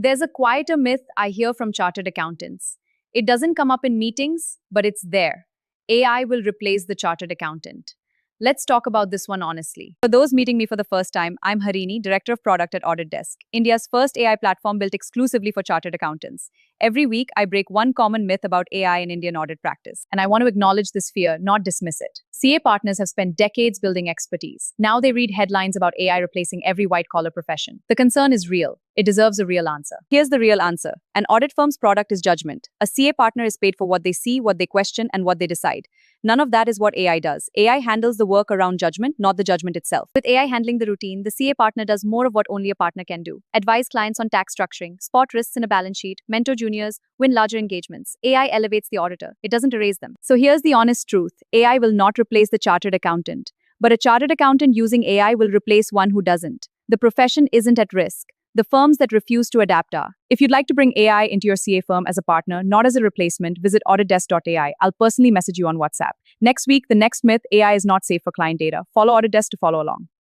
There's a quieter myth I hear from chartered accountants. It doesn't come up in meetings, but it's there. AI will replace the chartered accountant. Let's talk about this one honestly. For those meeting me for the first time, I'm Harini, Director of Product at AuditDesk, India's first AI platform built exclusively for chartered accountants. Every week, I break one common myth about AI in Indian audit practice, and I want to acknowledge this fear, not dismiss it. CA partners have spent decades building expertise. Now they read headlines about AI replacing every white-collar profession. The concern is real. It deserves a real answer. Here's the real answer. An audit firm's product is judgment. A CA partner is paid for what they see, what they question, and what they decide. None of that is what AI does. AI handles the work around judgment, not the judgment itself. With AI handling the routine, the CA partner does more of what only a partner can do. Advise clients on tax structuring, spot risks in a balance sheet, mentor juniors, win larger engagements. AI elevates the auditor. It doesn't erase them. So here's the honest truth. AI will not replace the chartered accountant. But a chartered accountant using AI will replace one who doesn't. The profession isn't at risk. The firms that refuse to adapt are. If you'd like to bring AI into your CA firm as a partner, not as a replacement, visit auditdesk.ai. I'll personally message you on WhatsApp. Next week, the next myth: AI is not safe for client data. Follow AuditDesk to follow along.